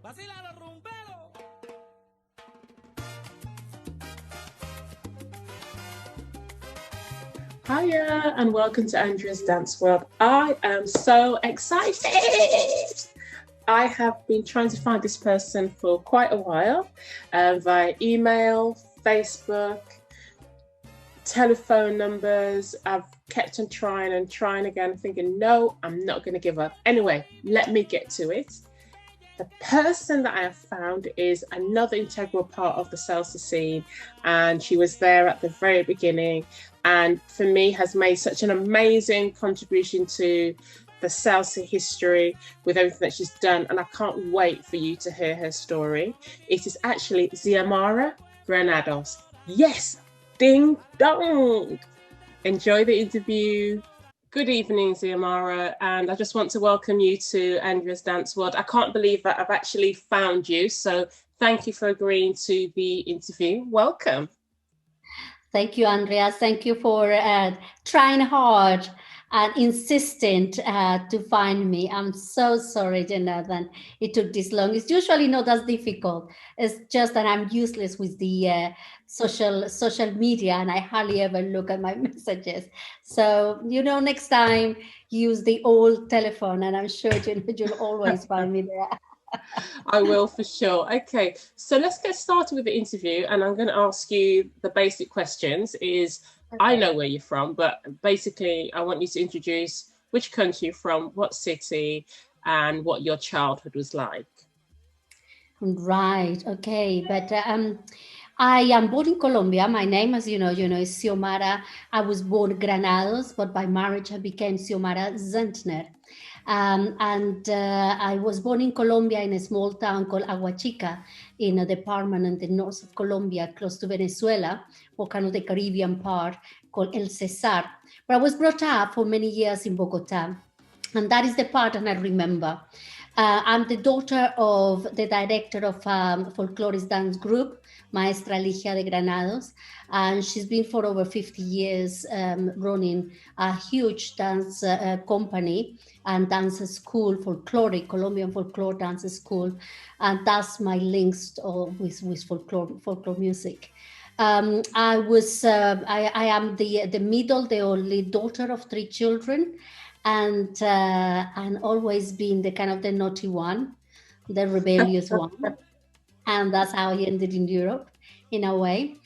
Vacila los rumberos. Hiya and welcome to Andrea's Dance World. I am so excited. I have been trying to find this person for quite a while via email, Facebook, telephone numbers. I've kept on trying and trying again, thinking, no, I'm not going to give up. Anyway, let me get to it. The person that I have found is another integral part of the salsa scene, and she was there at the very beginning, and for me has made such an amazing contribution to the salsa history with everything that she's done, and I can't wait for you to hear her story. It is actually Xiomara Granados. Yes, ding dong. Enjoy the interview. Good evening, Xiomara, and I just want to welcome you to Andrea's Dance World. I can't believe that I've actually found you, so thank you for agreeing to the interview. Welcome. Thank you, Andrea. Thank you for trying hard and insistent to find me. I'm so sorry, Jonathan, it took this long. It's usually not as difficult. It's just that I'm useless with the social media, and I hardly ever look at my messages. So, next time use the old telephone, and I'm sure you'll always find me there. I will for sure. Okay, so let's get started with the interview, and I'm going to ask you the basic questions. I know where you're from, but basically I want you to introduce which country you're from, what city, and what your childhood was like. Right. Okay. But I am born in Colombia. My name, as you know, is Xiomara. I was born Granados, but by marriage I became Xiomara Zentner. And I was born in Colombia in a small town called Aguachica in a department in the north of Colombia, close to Venezuela, or kind of the Caribbean part, called El Cesar. But I was brought up for many years in Bogota. And that is the part that I remember. I'm the daughter of the director of folklorist dance group, Maestra Ligia de Granados, and she's been for over 50 years running a huge dance company and dance school, Colombian folklore dance school, and that's my links with folklore music. I am the only daughter of 3 children. And always been the kind of the naughty one, the rebellious one. And that's how I ended in Europe, in a way.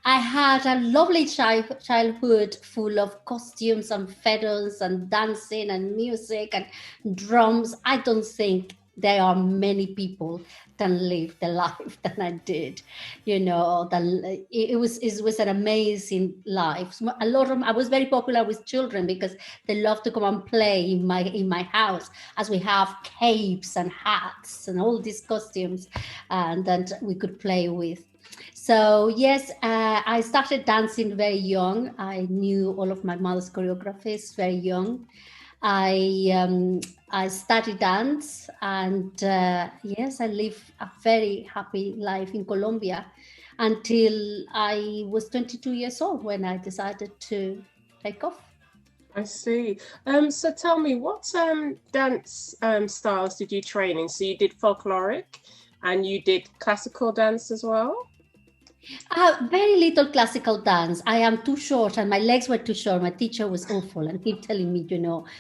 I had a lovely childhood full of costumes and feathers and dancing and music and drums. I don't think there are many people that live the life that I did. It was an amazing life. I was very popular with children because they love to come and play in my house, as we have capes and hats and all these costumes and that we could play with. So yes, I started dancing very young. I knew all of my mother's choreographies very young. I studied dance, and yes, I lived a very happy life in Colombia until I was 22 years old when I decided to take off. I see. So tell me, what dance styles did you train in? So you did folkloric and you did classical dance as well? Very little classical dance. I am too short and my legs were too short. My teacher was awful and keep telling me,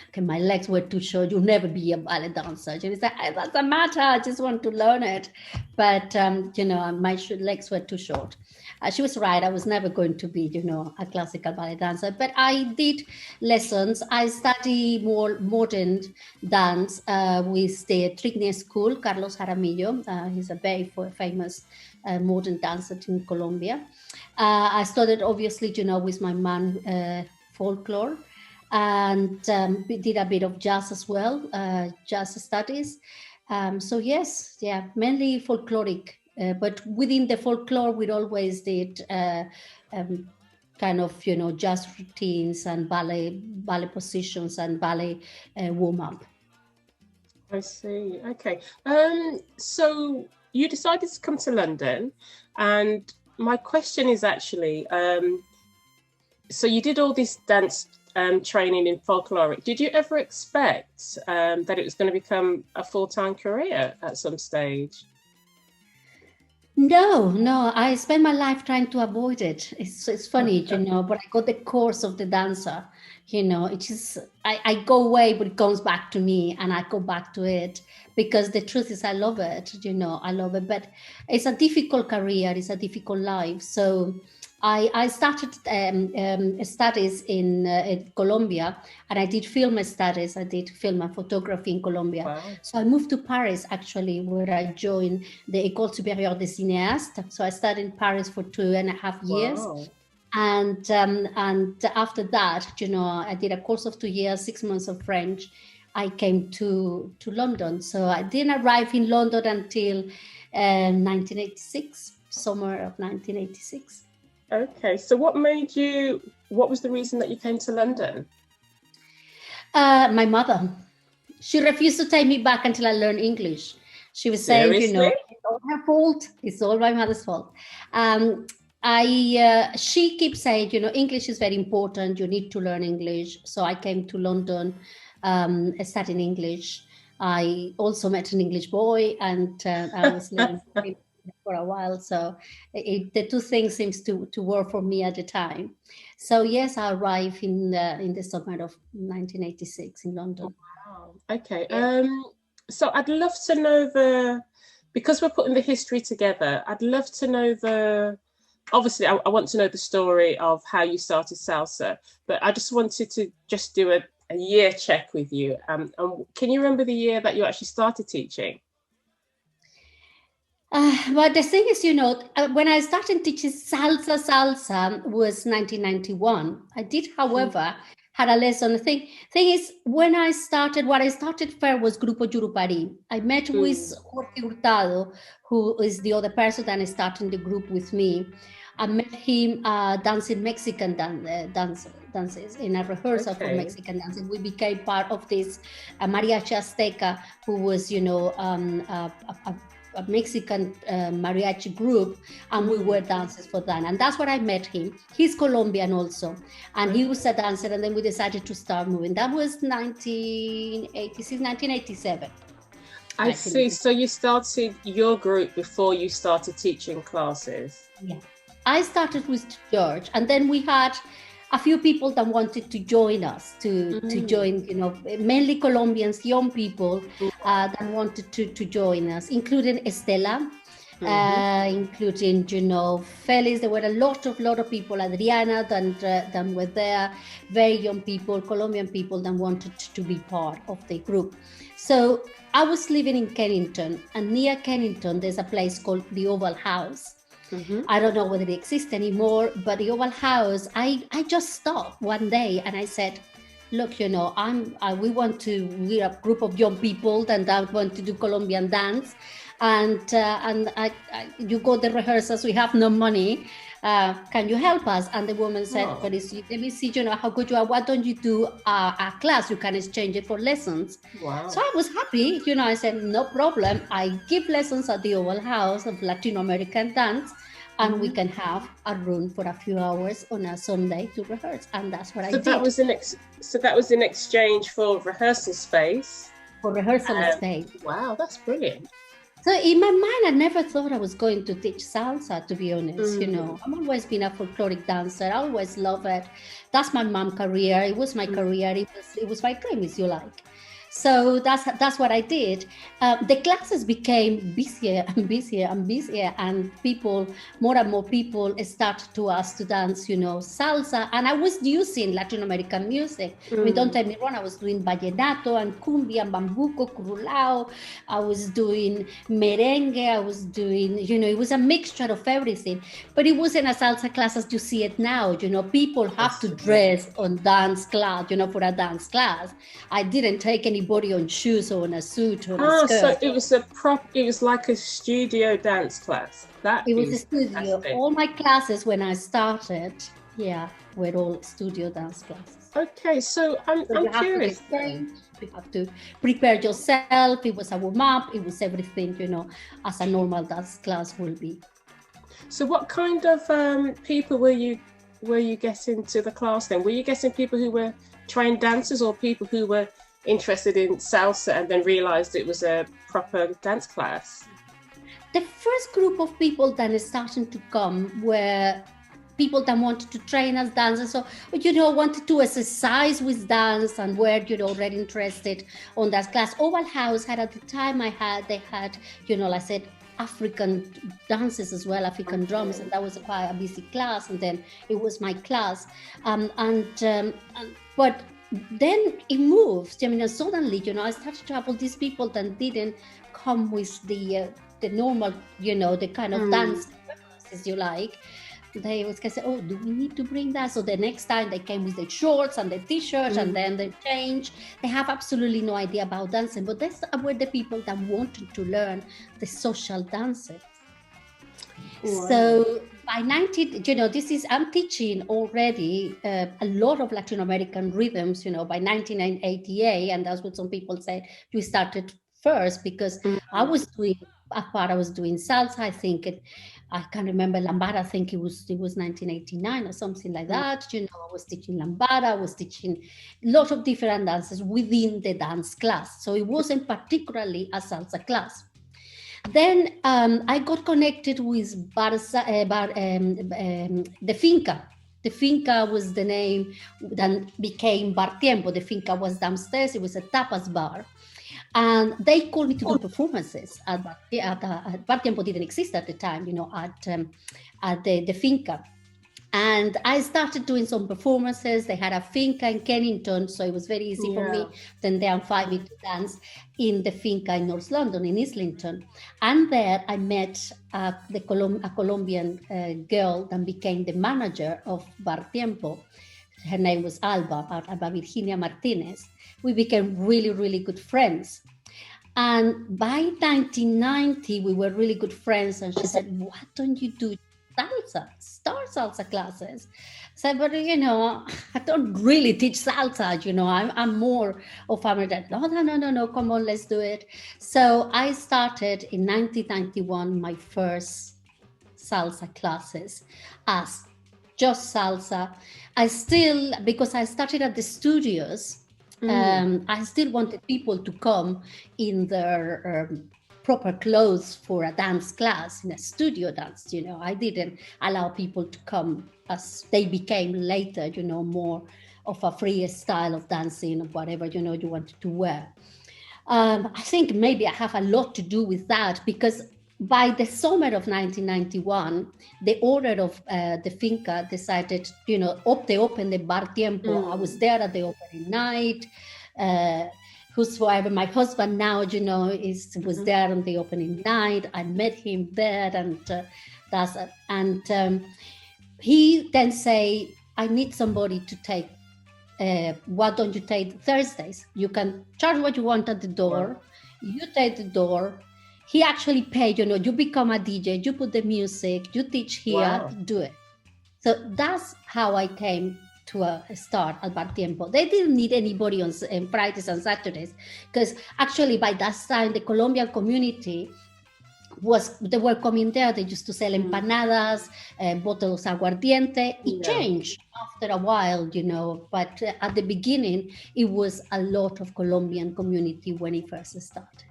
okay, my legs were too short. You'll never be a ballet dancer. And he said, it doesn't matter. I just want to learn it. But, my legs were too short. She was right. I was never going to be, a classical ballet dancer. But I did lessons. I study more modern dance with the Trignia School, Carlos Jaramillo. He's a very famous modern dancer in Colombia. I studied, obviously, with my mom, folklore, and did a bit of jazz as well, jazz studies. So yes, mainly folkloric. But within the folklore, we always did kind of, jazz routines and ballet positions and ballet warm-up. I see. Okay. So you decided to come to London, and my question is actually, so you did all this dance training in folkloric. Did you ever expect that it was going to become a full-time career at some stage? No, no, I spend my life trying to avoid it. It's funny, but I got the course of the dancer, it is, I go away, but it comes back to me and I go back to it because the truth is I love it, I love it, but it's a difficult career, it's a difficult life. So I started studies in Colombia, and I did film studies. I did film and photography in Colombia. Wow. So I moved to Paris actually, where I joined the École Supérieure des Cinéastes. So I studied in Paris for 2.5 years. Wow. And after that, I did a course of 2 years, 6 months of French. I came to London. So I didn't arrive in London until 1986, summer of 1986. Okay, so what was the reason that you came to London? My mother. She refused to take me back until I learned English. She was saying, Seriously? it's all her fault. It's all my mother's fault. She keeps saying, English is very important. You need to learn English. So I came to London, studying English. I also met an English boy, and I was living for a while. So the two things seems to work for me at the time. So yes, I arrived in the summer of 1986 in London. Wow. Okay. Yeah. So I'd love to know because we're putting the history together, I'd love to know obviously I want to know the story of how you started salsa, but I just wanted to just do a year check with you. And can you remember the year that you actually started teaching? But the thing is, when I started teaching salsa was 1991. I did, however, had a lesson. The thing is, what I started first was Grupo Yurupari. I met with Jorge Hurtado, who is the other person that is starting the group with me. I met him dancing Mexican dances in a rehearsal for Mexican dancing. We became part of this Mariachi Azteca, who was, a Mexican mariachi group, and we were dancers for that. And that's where I met him. He's Colombian also, and he was a dancer, and then we decided to start moving. That was 1986, 1987. I see. So you started your group before you started teaching classes? Yeah. I started with George, and then we had a few people that wanted to join us, to join, mainly Colombians, young people that wanted to join us, including Estela, including, Felix. There were a lot of people, Adriana, that were there, very young people, Colombian people that wanted to be part of the group. So I was living in Kennington, and near Kennington, there's a place called the Oval House. I don't know whether it exists anymore, but the Oval House, I just stopped one day and I said, look, we're a group of young people that want to do Colombian dance, and you go to the rehearsals, we have no money. Can you help us? And the woman said, let me see, how good you are. Why don't you do a class? You can exchange it for lessons. Wow. So I was happy. I said, no problem. I give lessons at the Oval House of Latino American dance, and we can have a room for a few hours on a Sunday to rehearse. And that's what I did. So that was in exchange for rehearsal space? For rehearsal space. Wow, that's brilliant. So in my mind, I never thought I was going to teach salsa, to be honest. I've always been a folkloric dancer. I always love it. That's my mom's career. It was my career. It was my dream, if you like. So that's what I did. The classes became busier and busier and busier, and more and more people started to ask to dance, salsa. And I was using Latin American music. I mean, don't get me wrong, I was doing vallenato and cumbia and bambuco, curulao. I was doing merengue. I was doing, it was a mixture of everything. But it wasn't a salsa class as you see it now. People have to dress on dance class, for a dance class. I didn't take any body on shoes or on a suit or a skirt. So it was like a studio dance class. It was a studio. Fantastic. All my classes when I started, were all studio dance classes. Okay, so I'm curious. You have to prepare yourself. It was a warm up. It was everything, as a normal dance class will be. So what kind of people were you getting to the class then? Were you getting people who were trained dancers, or people who were interested in salsa and then realized it was a proper dance class? The first group of people that is starting to come were people that wanted to train as dancers, so wanted to exercise with dance and were already interested on that class. Oval House had, at the time they had like I said, African dances as well, African drums, and that was quite a busy class. And then it was my class, but then it moved. Suddenly, I started to have all these people that didn't come with the normal, the kind of dance as you like. They was going to say, oh, do we need to bring that? So the next time they came with the shorts and the t-shirts, and then they change. They have absolutely no idea about dancing, but these were the people that wanted to learn the social dances. Wow. So by I'm teaching already a lot of Latin American rhythms, by 1988, and that's what some people say. We started first because I was doing salsa, I think. I can't remember lambada. I think it was 1989 or something like that. I was teaching lambada. I was teaching a lot of different dances within the dance class. So it wasn't particularly a salsa class. Then I got connected with the Finca. The Finca was the name that became Bar Tiempo. The Finca was downstairs. It was a tapas bar. And they called me to do performances at Bar Tiempo didn't exist at the time, at the Finca. And I started doing some performances. They had a Finca in Kennington, so it was very easy for me. Then they invited me to dance in the Finca in North London, in Islington. And there I met a Colombian girl that became the manager of Bar Tiempo. Her name was Alba Virginia Martinez. We became really, really good friends. And by 1990, we were really good friends. And she said, why don't you do start salsa classes? I said, but I don't really teach salsa, I'm more of a, no, come on, let's do it. So I started in 1991, my first salsa classes as just salsa. Because I started at the studios, I still wanted people to come in their proper clothes for a dance class, in a studio dance. I didn't allow people to come as they became later, more of a free style of dancing or whatever, you wanted to wear. I think maybe I have a lot to do with that, because by the summer of 1991, the owner of the Finca decided, they opened the Bar Tiempo. I was there at the opening night. Whosoever, my husband now, was there on the opening night. I met him there, and he then say, I need somebody to take. Why don't you take Thursdays? You can charge what you want at the door. You take the door. He actually paid, you become a DJ, you put the music, you teach here, do it. So that's how I came to start at Bar Tiempo. They didn't need anybody on Fridays and Saturdays, because actually by that time, the Colombian community they were coming there. They used to sell empanadas, bottles of aguardiente. It changed after a while, but at the beginning, it was a lot of Colombian community when it first started.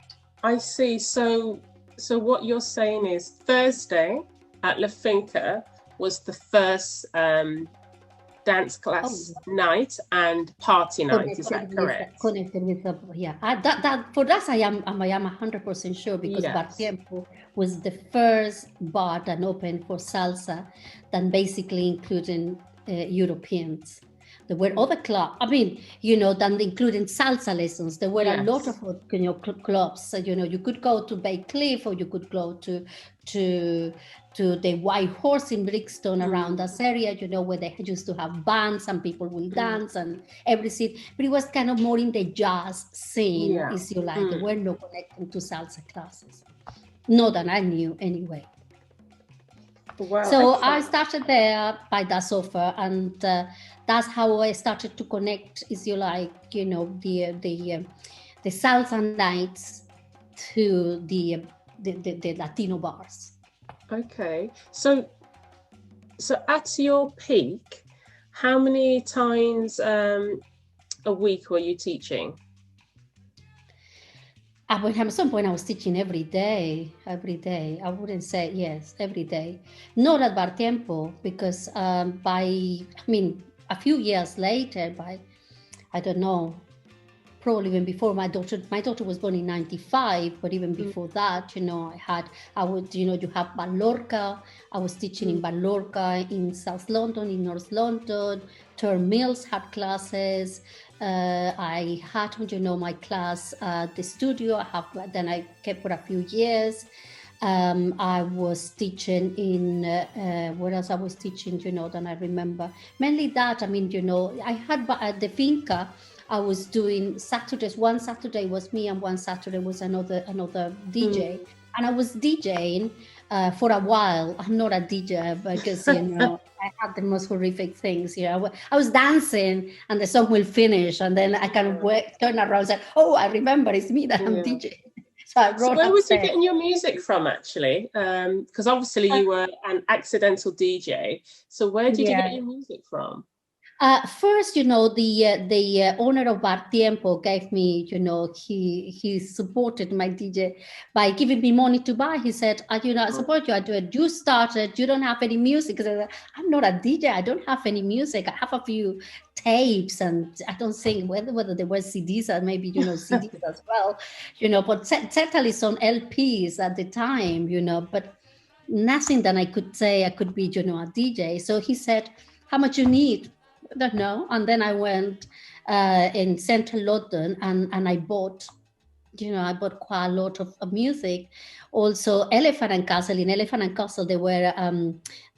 I see. So what you're saying is Thursday at La Finca was the first dance class night and party night. Is that correct? Connected with that for that I am 100% sure, because Bar Tiempo was the first bar that opened for salsa, that basically including Europeans. There were other clubs, than including salsa lessons. There were a lot of clubs. So, you could go to Bay Cliff, or you could go to the White Horse in Brixton, around this area, where they used to have bands and people will dance and everything. But it was kind of more in the jazz scene, if you like. They were not connected to salsa classes. Not that I knew, anyway. Wow, so I started there by that offer, and that's how I started to connect, if you like, the salsa nights to the Latino bars. Okay, so at your peak, how many times a week were you teaching? At some point, I was teaching every day, every day. I wouldn't say yes, every day. Not at Bar Tiempo, because a few years later, I don't know, probably even before my daughter was born in 95, but even before that, you have Mallorca. I was teaching in Mallorca, in South London, in North London. Turn Mills had classes. I had, my class at the studio. Then I kept for a few years. I was teaching in, where else I was teaching, then I remember. Mainly that, I had at the finca, I was doing Saturdays. One Saturday was me and one Saturday was another DJ. And I was DJing for a while. I'm not a DJ because, I had the most horrific things. I was dancing and the song will finish. And then I kind of turn around and say, oh, I remember it's me that I'm DJing. So where was you getting your music from, actually? Because obviously you were an accidental DJ. So where did you get your music from? First, the owner of Bar Tiempo gave me, he supported my DJ by giving me money to buy. He said, I support you. I do it. You started. You don't have any music. Because I'm not a DJ. I don't have any music. I have a few tapes, and I don't think whether they were CDs or maybe CDs as well. But certainly some LPs at the time. But nothing that I could say I could be, a DJ. So he said, how much you need? I don't know. And then I went in central London and I bought, quite a lot of music. Also, Elephant and Castle. In Elephant and Castle, there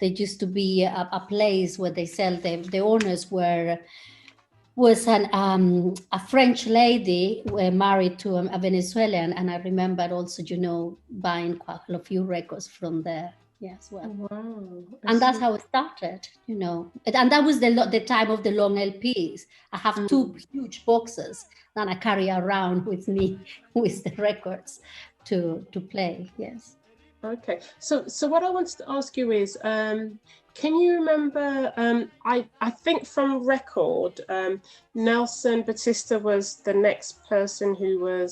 used to be a place where they sell the owners was a French lady married to a Venezuelan, and I remember also, buying quite a few records from there. Yes, well, wow. And that's how it started, and that was the time of the long LPs. I have two huge boxes that I carry around with me with the records to play. Yes. Okay, so what I wanted to ask you is, can you remember? I think from record, Nelson Batista was the next person who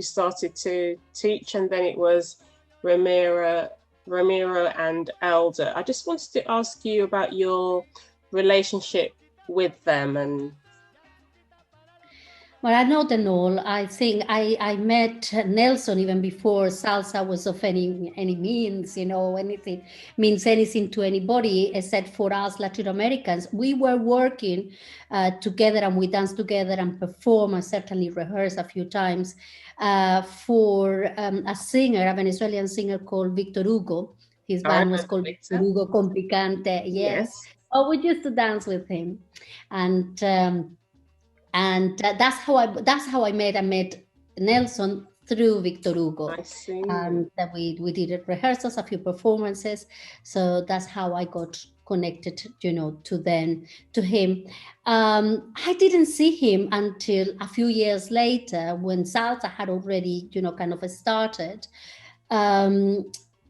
started to teach, and then it was Ramiro and Elder. I just wanted to ask you about your relationship with them. And well, I know them all. I think I met Nelson even before salsa was of any means, anything means anything to anybody except for us Latin Americans. We were working together, and we danced together and performed and certainly rehearsed a few times for a singer, a Venezuelan singer called Victor Hugo. His band was called Victor Hugo Complicante. Yes. Oh, we used to dance with him, and that's how I met Nelson through Victor Hugo. I see. And we did rehearsals, a few performances. So that's how I got connected, to him. I didn't see him until a few years later when salsa had already, kind of started.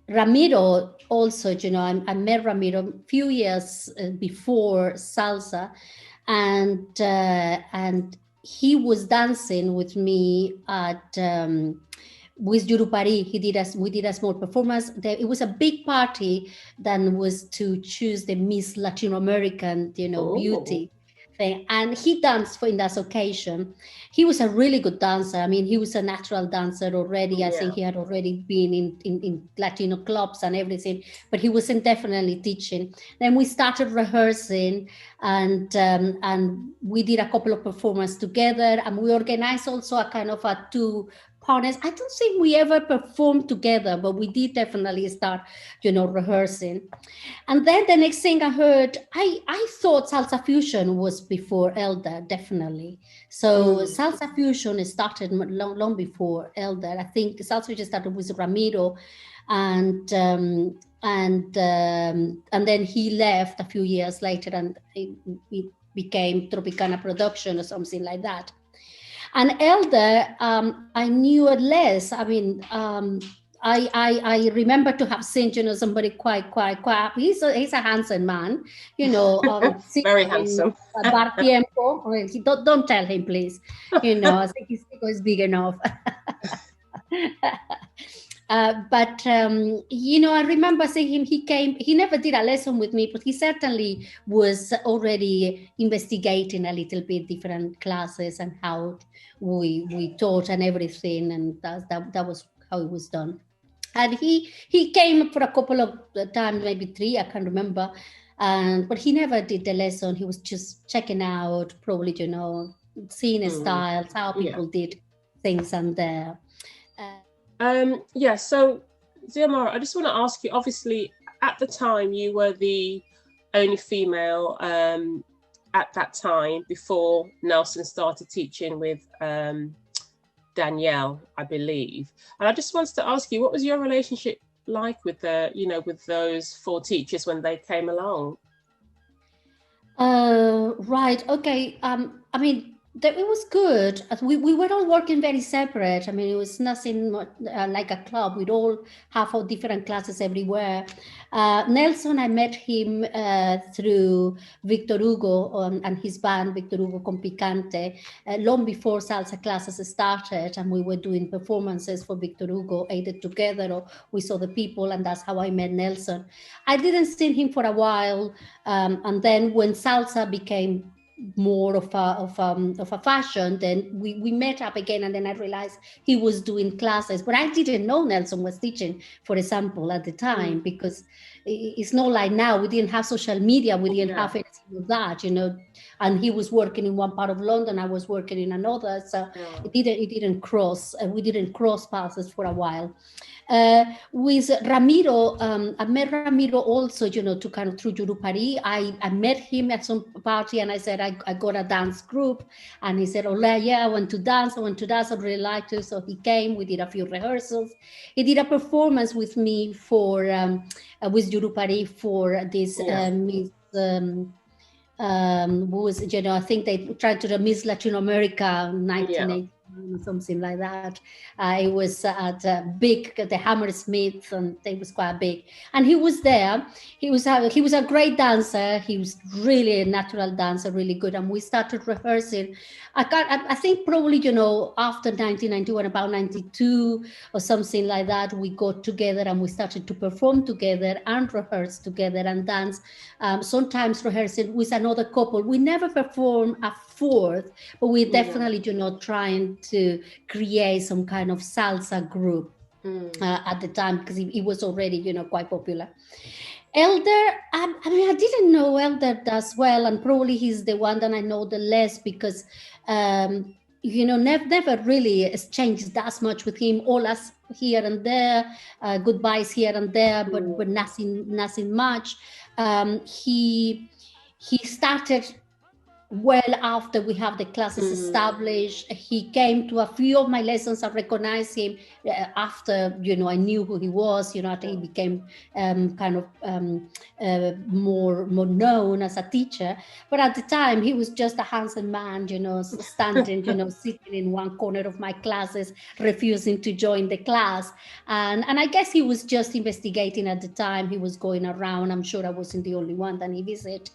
Ramiro also, I met Ramiro a few years before salsa. And he was dancing with me at with Yurupari. We did a small performance. It was a big party that was to choose the Miss Latin American, beauty thing. And he danced in that occasion. He was a really good dancer. I mean, he was a natural dancer already. Yeah. I think he had already been in Latino clubs and everything, but he wasn't definitely teaching. Then we started rehearsing, and we did a couple of performances together, and we organized also a kind of a two partners. I don't think we ever performed together, but we did definitely start, rehearsing. And then the next thing I heard, I thought Salsa Fusion was before Elder, definitely. So Salsa Fusion started long before Elder. I think Salsa Fusion started with Ramiro, and then he left a few years later, and it became Tropicana Production or something like that. And Elder, I knew it less. I mean, I remember to have seen, somebody quite. He's a handsome man, Very sitting in handsome. a bar tiempo. Well, don't tell him, please. I think his ego is big enough. But I remember seeing him. He came. He never did a lesson with me, but he certainly was already investigating a little bit different classes and how we taught and everything, and that was how it was done. And he came for a couple of times, maybe 3, I can't remember. But he never did the lesson. He was just checking out, probably seeing styles, how people did things, and yeah. So, Xiomara, I just want to ask you. Obviously, at the time, you were the only female at that time before Nelson started teaching with Danielle, I believe. And I just wanted to ask you, what was your relationship like with with those 4 teachers when they came along? Right. Okay. I mean, it was good. We were all working very separate. I mean, it was nothing like a club. We'd all have our different classes everywhere. Nelson, I met him through Victor Hugo and his band, Victor Hugo con Picante, long before salsa classes started, and we were doing performances for Victor Hugo, either together or we saw the people, and that's how I met Nelson. I didn't see him for a while, and then when salsa became more of a fashion, then we met up again, and then I realized he was doing classes, but I didn't know Nelson was teaching, for example, at the time, because it's not like now. We didn't have social media, we didn't have anything of that, and he was working in one part of London, I was working in another, so we didn't cross paths for a while. With Ramiro, I met Ramiro also, to kind of through Juru Paris. I met him at some party, and I said, I got a dance group. And he said, oh, yeah, I want to dance. I really like to. So he came, we did a few rehearsals. He did a performance with me for, with Juru Paris for this Miss, was, I think they tried to the Miss Latin America 1980. Something like that. It was at the Hammersmith, and it was quite big. And he was there. He was a great dancer. He was really a natural dancer, really good. And we started rehearsing. I think probably after 1991, about 92 or something like that, we got together and we started to perform together and rehearse together and dance. Sometimes rehearsing with another couple. We never perform a 4th, but we definitely trying to create some kind of salsa group at the time, because he was already quite popular. Elder, I mean, I didn't know Elder as well, and probably he's the one that I know the less, because never really exchanged that much with him. All us here and there, goodbyes here and there, but nothing much. He started well after we have the classes established. He came to a few of my lessons. I recognized him after I knew who he was. I think he became kind of more known as a teacher. But at the time, he was just a handsome man, standing, sitting in one corner of my classes, refusing to join the class. And I guess he was just investigating at the time. He was going around. I'm sure I wasn't the only one that he visited.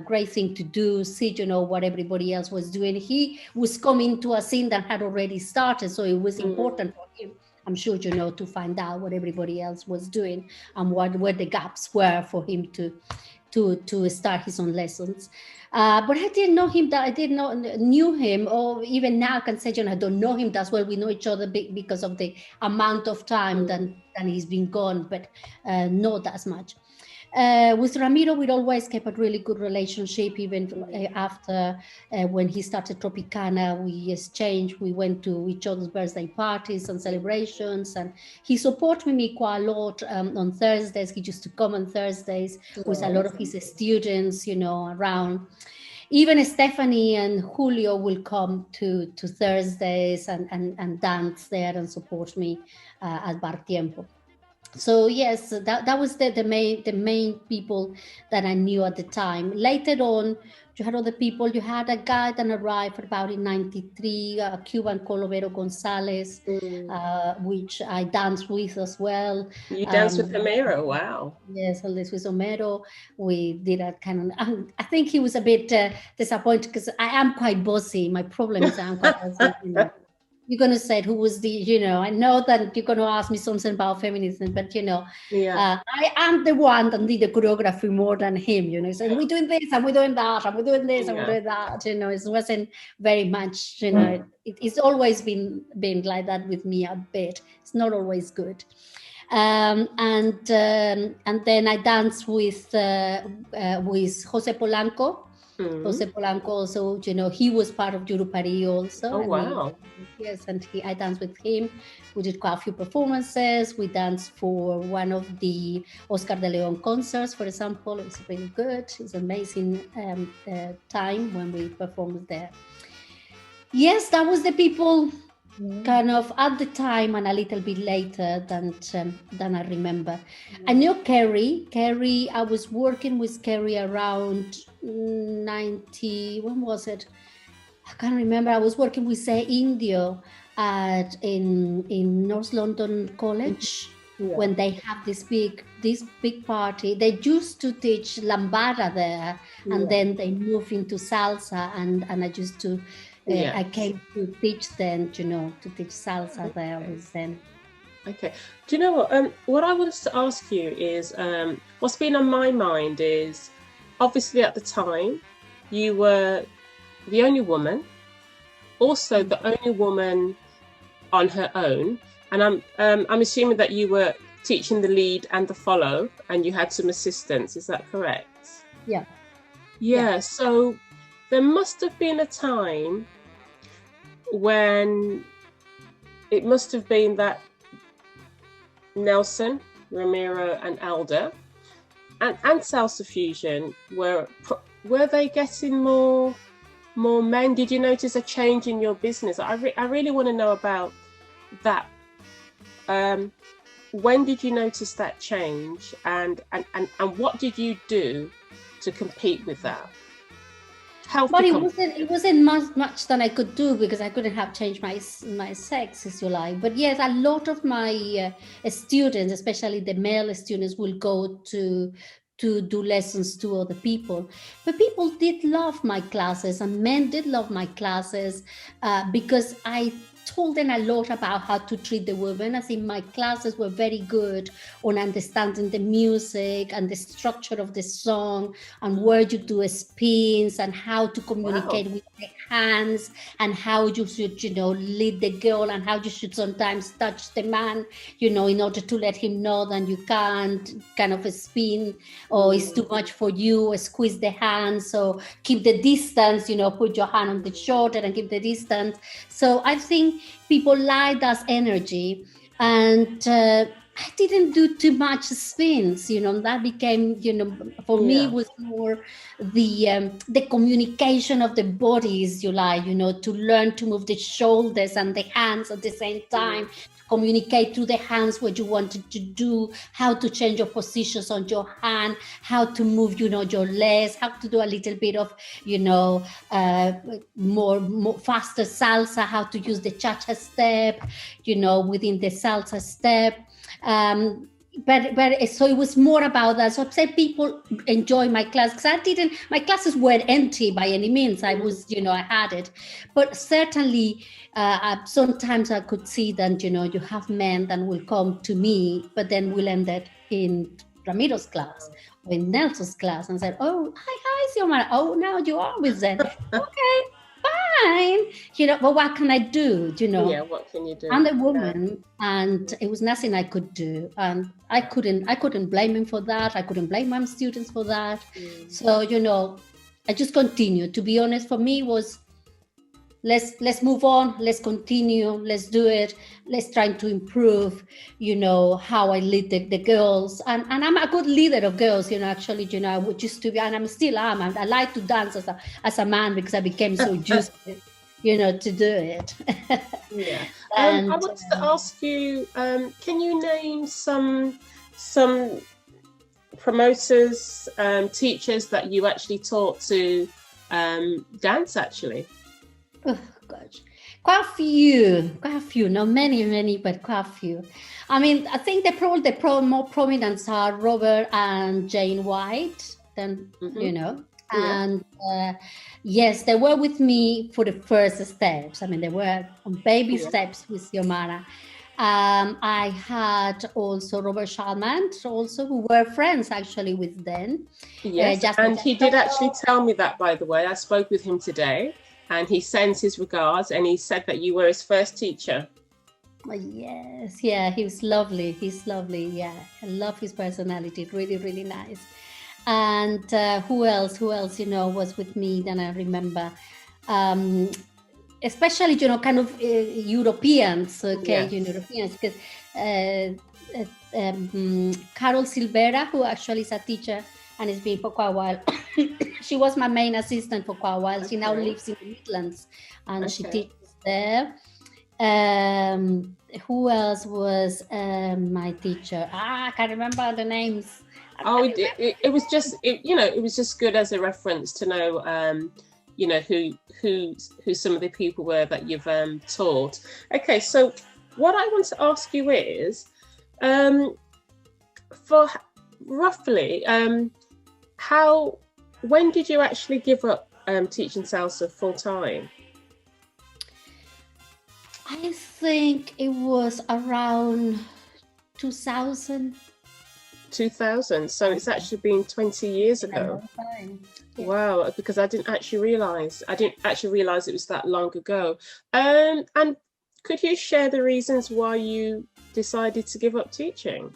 Great thing to do, see, what everybody else was doing. He was coming to a scene that had already started, so it was important for him, I'm sure, to find out what everybody else was doing and where the gaps were for him to start his own lessons. But I didn't know him. Knew him, or even now I can say, I don't know him that well. We know each other because of the amount of time that he's been gone, but not as much. With Ramiro, we always kept a really good relationship, even after when he started Tropicana. We exchanged, we went to each other's birthday parties and celebrations, and he supported me quite a lot on Thursdays. He used to come on Thursdays with a lot of his students, around. Even Stephanie and Julio will come to Thursdays and dance there and support me at Bar Tiempo. So yes, that was the main people that I knew at the time. Later on, You had other people. You had a guy that arrived about in 93, a Cuban called Overo Gonzalez, which I danced with as well. You danced with Xiomara, wow. Yes, Always with Homero. We did a kind of, I think he was a bit disappointed because I am quite bossy. My problem is I'm quite bossy, you know. You're going to say who was the, you know, I know that you're going to ask me something about feminism, but, you know, I am the one that did the choreography more than him, you know. So we're doing this and we're doing that and we're doing this and we're doing that, you know. It wasn't very much, you know, it's always been like that with me a bit. It's not always good. And then I danced with Jose Polanco. Jose Polanco also, you know, he was part of Yurupari also. Oh, wow. Yes, and I danced with him. We did quite a few performances. We danced for one of the Oscar de Leon concerts, for example. It was really good. It was an amazing time when we performed there. Yes, that was the people kind of at the time and a little bit later than I remember. I know Kerry, I was working with Kerry around 90, when was it? I can't remember. I was working with Indio in North London College when they have this big party. They used to teach lambada there and then they moved into salsa and I used to I came to teach them, you know, to teach salsa there with them. Okay. Do you know what? What I wanted to ask you is, what's been on my mind is, obviously at the time, you were the only woman, also the only woman on her own, and I'm assuming that you were teaching the lead and the follow, and you had some assistants. Is that correct? Yeah. So there must have been a time when it must have been that Nelson, Ramiro and Alda and Salsa Fusion were they getting more men? Did you notice a change in your business? I really want to know about that. When did you notice that change and what did you do to compete with that? But it wasn't much that I could do because I couldn't have changed my sex, as you like. But yes, a lot of my students, especially the male students, will go to do lessons to other people. But people did love my classes and men did love my classes because I told them a lot about how to treat the women. I think my classes were very good on understanding the music and the structure of the song and where you do spins and how to communicate with the hands and how you should, you know, lead the girl and how you should sometimes touch the man, you know, in order to let him know that you can't kind of a spin or it's too much for you, or squeeze the hand. So keep the distance, you know, put your hand on the shoulder and keep the distance. So I think people like that energy, and I didn't do too much spins, you know. That became, you know, for me was more the communication of the bodies, you like, you know, to learn to move the shoulders and the hands at the same time, communicate through the hands what you wanted to do, how to change your positions on your hand, how to move, you know, your legs, how to do a little bit of, you know, more faster salsa, how to use the cha-cha step, you know, within the salsa step. But so it was more about that. So I said people enjoy my class because my classes weren't empty by any means. I was, you know, I had it, but certainly sometimes I could see that, you know, you have men that will come to me, but then will end up in Ramiro's class or in Nelson's class and said, "Oh, hi, Xiomara. Oh, now you are with them." Okay. Fine, you know, but what can I do? You know, what can you do? I'm a woman, and it was nothing I could do, and I couldn't blame him for that. I couldn't blame my students for that. So, you know, I just continued. To be honest, for me was let's move on, let's continue, let's do it, let's try to improve, you know, how I lead the girls, and I'm a good leader of girls, you know. Actually, you know, I would used to be, and I'm still am, and I like to dance as a man because I became so used to it, you know, to do it. I wanted to ask you, can you name some promoters, teachers that you actually taught to dance actually? Oh gosh, quite a few, not many, but quite a few. I mean, I think the more prominent are Robert and Jane White, then Hmm. Yeah. and yes, they were with me for the first steps. I mean, they were on baby Yeah. steps with Xiomara. I had also Robert Shalman, also who were friends actually with them. Yes, Just and he did actually tell me that, by the way. I spoke with him today, and he sends his regards, and he said that you were his first teacher. yes, yeah, he was lovely. He's lovely. Yeah, I love his personality. Really, really nice. And who else? Who else? Was with me? Then I remember. Um, Especially kind of Europeans, okay, Yes. Europeans, because Carol Silvera, who actually is a teacher and has been for quite a while, she was my main assistant for quite a while. She now Okay. lives in the Midlands and she Okay. teaches there. Who else was my teacher? I can't remember the names. Oh, it was just it was just good as a reference to know who some of the people were that you've taught. Okay, so what I want to ask you is, for roughly, when did you actually give up teaching salsa full time? I think it was around 2000. 2000. So it's actually been 20 years In a ago. long time. Yeah. Wow, because I didn't actually realize it was that long ago. And could you share the reasons why you decided to give up teaching?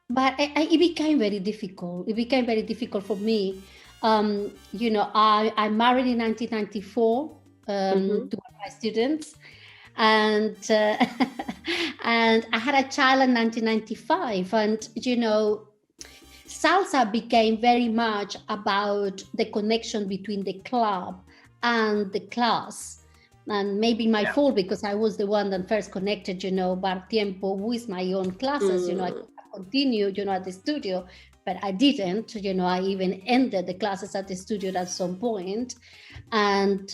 But it became very difficult. It became very difficult for me. I married in 1994 Hmm. to one of my students, and and I had a child in 1995, and salsa became very much about the connection between the club and the class. And maybe my Yeah. fault because I was the one that first connected, Bar Tiempo with my own classes. I could have continued, at the studio, but I didn't. I even ended the classes at the studio at some point, and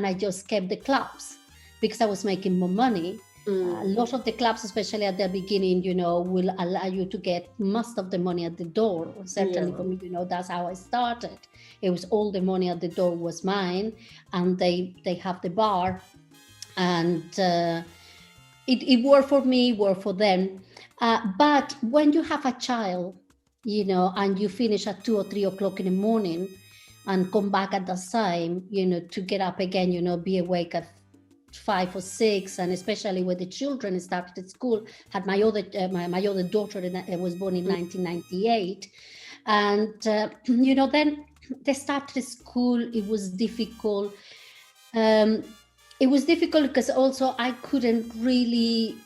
I just kept the clubs because I was making more money. A lot of the clubs, especially at the beginning, will allow you to get most of the money at the door. Certainly for me, that's how I started. It was all the money at the door was mine, and they have the bar, and it worked for me, worked for them. But when you have a child, and you finish at 2 or 3 o'clock in the morning, and come back at that time, to get up again, be awake at 5 or 6, and especially when the children started school. Had my other daughter that was born in 1998, and then they started school. It was difficult. It was difficult because also I couldn't really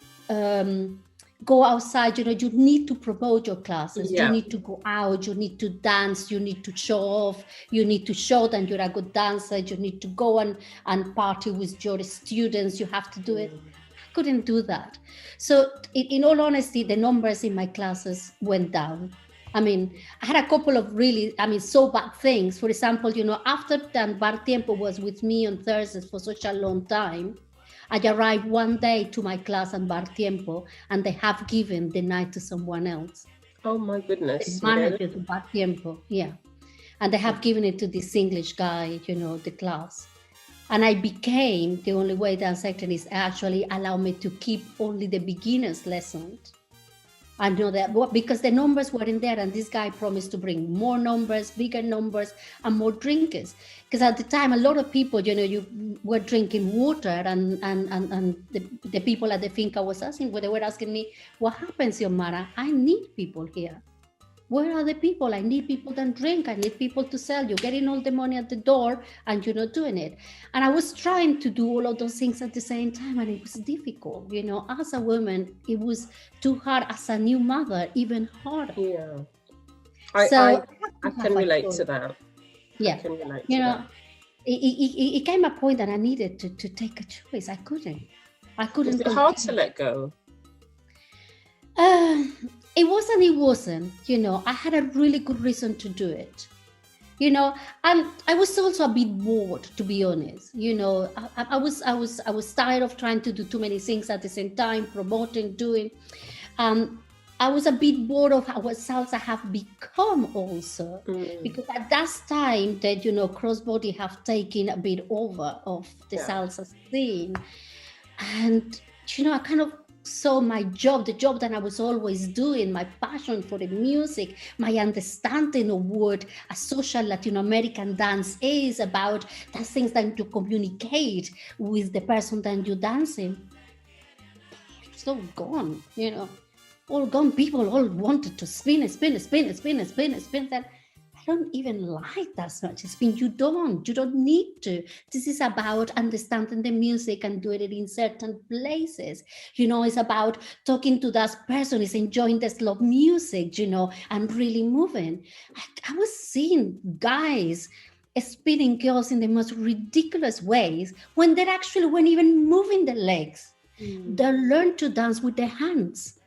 go outside. You need to promote your classes. Yeah. You need to go out. You need to dance. You need to show off. You need to show that you're a good dancer. You need to go and party with your students. You have to do it. I couldn't do that. So in all honesty, the numbers in my classes went down. I mean, I had a couple of really, so bad things. For example, after that Bar Tiempo was with me on Thursdays for such a long time, I arrived one day to my class at Bar Tiempo, and they have given the night to someone else. Oh my goodness. The manager to Bar Tiempo, yeah. And they have given it to this English guy, the class. And I became, the only way that sector is actually allow me to keep only the beginners lessons. I know that because the numbers weren't there, and this guy promised to bring more numbers, bigger numbers, and more drinkers. Because at the time, a lot of people, you were drinking water, and the people at the finca was asking, they were asking me, "What happens, Xiomara? I need people here. Where are the people? I need people that drink. I need people to sell. You're getting all the money at the door and you're not doing it." And I was trying to do all of those things at the same time, and it was difficult. As a woman, it was too hard. As a new mother, even harder. Yeah. I can relate to that. Yeah. I can relate to that. It came a point that I needed to take a choice. I couldn't. Was it hard to let go? It wasn't. I had a really good reason to do it. you know. And I was also a bit bored, to be honest. You know, I was tired of trying to do too many things at the same time, promoting, doing. um I was a bit bored of what salsa have become also, Mm. because at that time that, you know, crossbody have taken a bit over of the Yeah. salsa scene. And, you know, I kind of saw my job, the job that I was always doing, my passion for the music, my understanding of what a social Latin American dance is about, the things that you communicate with the person that you're dancing. It's all gone, you know, all gone. People all wanted to spin, spin, spin, spin, spin, spin. That I don't even like that much spin. You don't need to. This is about understanding the music and doing it in certain places. You know, it's about talking to that person, is enjoying the slow music, you know, and really moving. I was seeing guys spinning girls in the most ridiculous ways when they actually weren't even moving the legs. Mm. They learn to dance with their hands.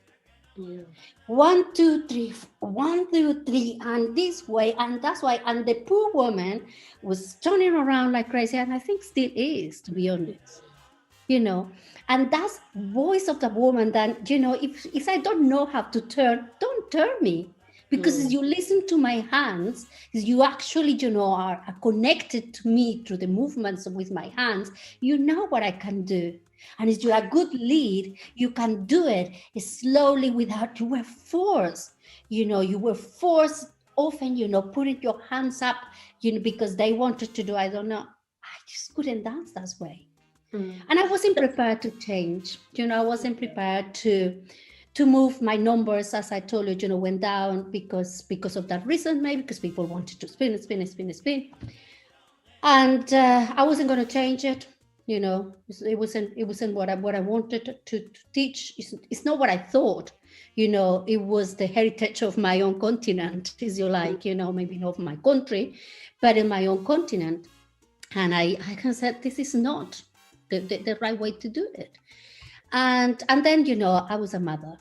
Yeah. 1, 2, 3, 1, 2, 3, and this way, and that's why. And the poor woman was turning around like crazy, and I think still is, to be honest. You know, and that's voice of the woman. That, you know, if I don't know how to turn, don't turn me, because as Mm. you listen to my hands, as you actually, you know, are connected to me through the movements with my hands, you know what I can do. And as you're a good lead, you can do it slowly without, you were forced, you know, you were forced often, you know, putting your hands up, you know, because they wanted to do, I don't know, I just couldn't dance that way. Mm. And I wasn't prepared to change, you know. I wasn't prepared to move my numbers, as I told you, you know, went down because of that reason, maybe because people wanted to spin, spin, spin, spin. And I wasn't going to change it. You know, it wasn't what I wanted to teach. It's not what I thought. You know, it was the heritage of my own continent, as you Mm. like, you know, maybe not of my country, but in my own continent. And I can say this is not the right way to do it. And then, you know, I was a mother,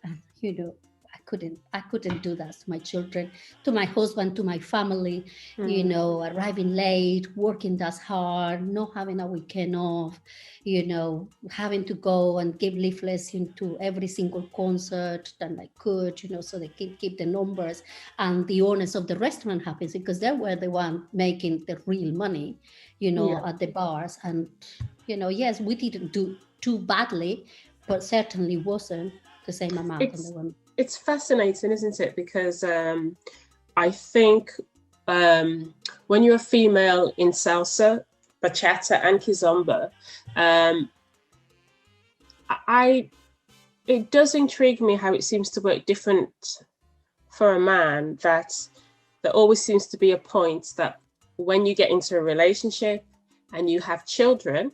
and, you know, I couldn't do that to my children, to my husband, to my family, you Mm. know, arriving late, working that hard, not having a weekend off, you know, having to go and give leaflets into every single concert that I could, you know, so they keep the numbers, and the owners of the restaurant happy, because they were the one making the real money, you know, Yeah. at the bars. And, you know, yes, we didn't do too badly, but certainly wasn't the same amount on the It's women. it's fascinating, isn't it? Because I think when you're a female in salsa, bachata, and kizomba, um, I it does intrigue me how it seems to work different for a man. That there always seems to be a point that when you get into a relationship and you have children,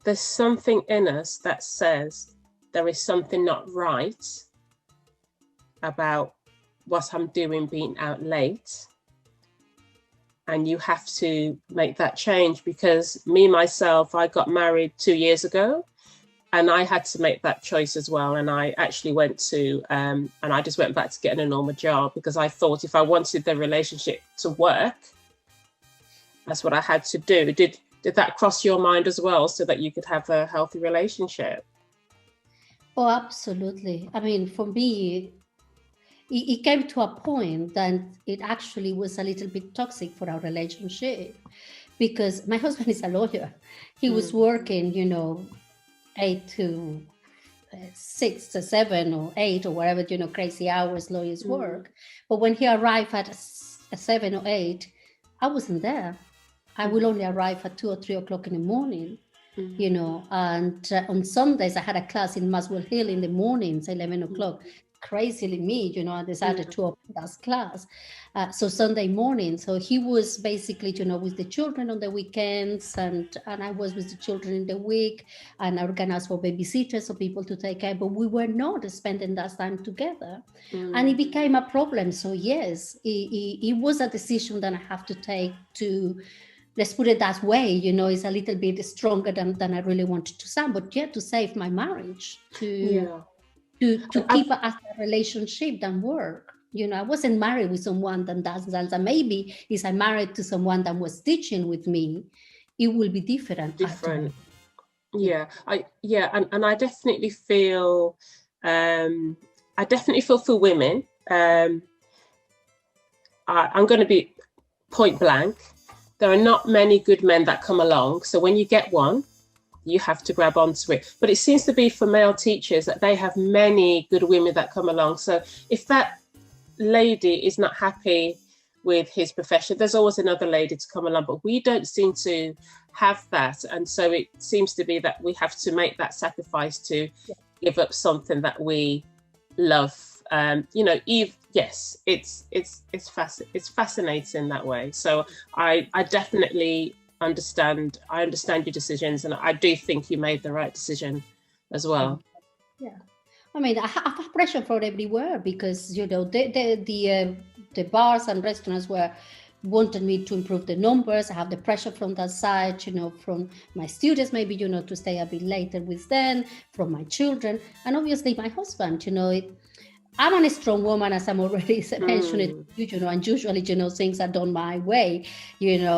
there's something in us that says there is something not right about what I'm doing being out late. And you have to make that change, because me, myself, I got married 2 years ago, and I had to make that choice as well. And I actually went to, and I just went back to getting a normal job, because I thought if I wanted the relationship to work, that's what I had to do. Did that cross your mind as well, so that you could have a healthy relationship? Oh, absolutely. I mean, for me, it came to a point that it actually was a little bit toxic for our relationship, because my husband is a lawyer. He was Mm. working, you know, 8 to 6 or 7 or 8 or whatever, you know, crazy hours lawyers Mm. work. But when he arrived at 7 or 8, I wasn't there. I will Mm. only arrive at 2 or 3 o'clock in the morning, Mm. you know. And on Sundays, I had a class in Muswell Hill in the mornings, 11 o'clock. Crazily me, you know, I decided Mm. to open that class. So Sunday morning. So he was basically, you know, with the children on the weekends, and I was with the children in the week, and I organized for babysitters, so people to take care. But we were not spending that time together. And it Mm. became a problem. So yes, it was a decision that I have to take to, let's put it that way, you know. It's a little bit stronger than I really wanted to sound, but yeah, to save my marriage, to Yeah. to I've keep a relationship than work. I wasn't married with someone that does salsa. Maybe if I married to someone that was teaching with me, it will be different. I don't know. Different. And I definitely feel for women. I'm going to be point blank. There are not many good men that come along. So when you get one, you have to grab onto it. But it seems to be for male teachers that they have many good women that come along. So if that lady is not happy with his profession, there's always another lady to come along. But we don't seem to have that. And so it seems to be that we have to make that sacrifice to give up something that we love. Yes, it's fascinating that way. So I definitely understand your decisions, and I do think you made the right decision as well. Yeah, I mean, I have pressure from everywhere because the bars and restaurants wanted me to improve the numbers. I have the pressure from that side, from my students, maybe to stay a bit later with them, from my children, and obviously my husband. I'm a strong woman, as I'm already mentioned, and usually, things are done my way,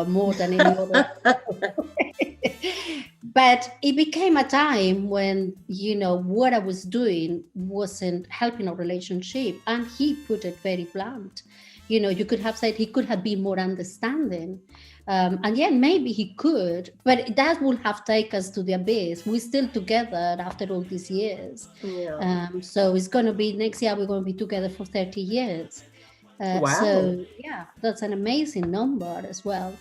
more than any other. But it became a time when, what I was doing wasn't helping our relationship. And he put it very blunt. You could have said he could have been more understanding. And yeah, maybe he could, but that would have taken us to the abyss. We're still together after all these years. Yeah. So it's going to be next year, we're going to be together for 30 years. Wow. So yeah, that's an amazing number as well.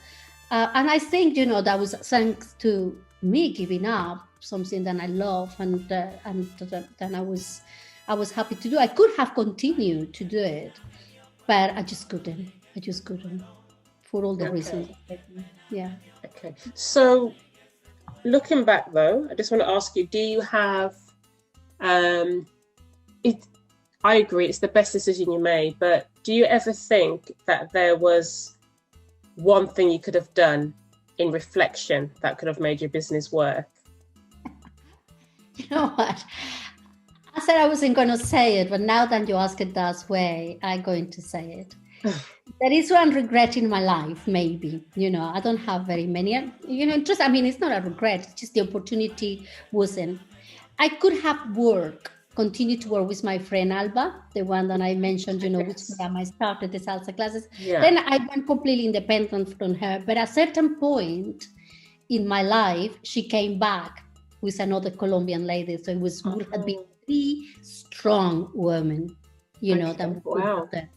And I think, that was thanks to me giving up something that I love and that I was happy to do. I could have continued to do it, but I just couldn't. For all the reasons. Yeah. Okay. So looking back though, I just want to ask you, do you have I agree it's the best decision you made, but do you ever think that there was one thing you could have done in reflection that could have made your business work? You know what? I said I wasn't going to say it, but now that you ask it that way, I'm going to say it. There is one regret in my life, maybe. I don't have very many. It's not a regret. It's just the opportunity wasn't. I could have continued to work with my friend Alba, the one that I mentioned, which program I started the salsa classes. Yeah. Then I went completely independent from her. But at a certain point in my life, she came back with another Colombian lady. So it would have been 3 strong women, that wow. There.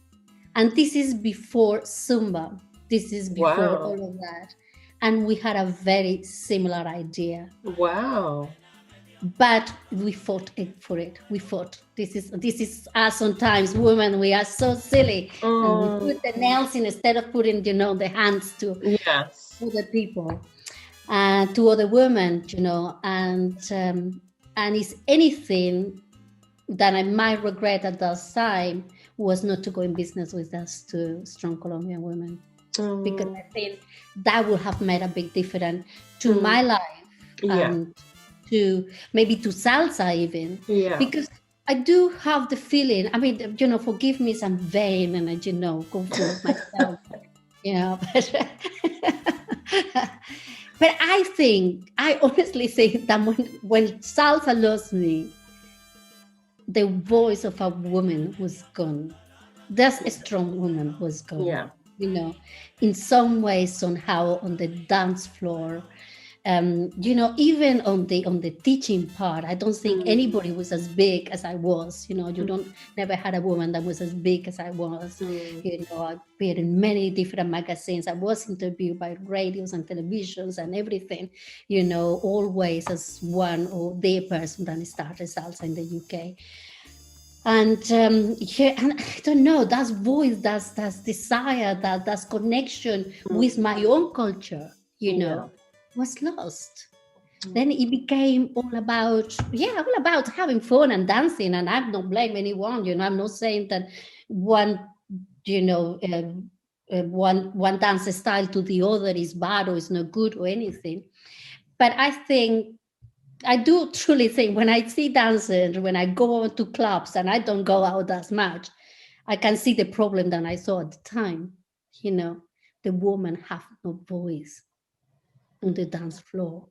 And this is before Zumba. This is before all of that. And we had a very similar idea. Wow. But we fought for it. We fought. This is us sometimes, women. We are so silly. And we put the nails in instead of putting, the hands to other people, to other women, and it's anything that I might regret at that time was not to go in business with us 2 strong Colombian women, because I think that would have made a big difference to my life and to maybe to salsa even, because I do have the feeling, forgive me, I'm vain and go full of myself, but I honestly think that when salsa lost me, the voice of a woman was gone. That's a strong woman was gone. Yeah. In some ways, somehow on the dance floor, even on the teaching part, I don't think anybody was as big as I was. Never had a woman that was as big as I was. I appeared in many different magazines. I was interviewed by radios and televisions and everything, always as one or the person that started salsa in the UK. And and I don't know, that voice, that desire, that connection with my own culture, was lost. Then it became all about having fun and dancing. And I'm not blaming anyone, I'm not saying that one dance style to the other is bad or is not good or anything. But I do truly think when I see dancers, when I go to clubs, and I don't go out as much, I can see the problem that I saw at the time. You know, the woman have no voice on the dance floor.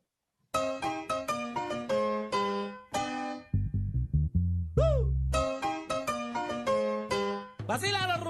Vacílalo,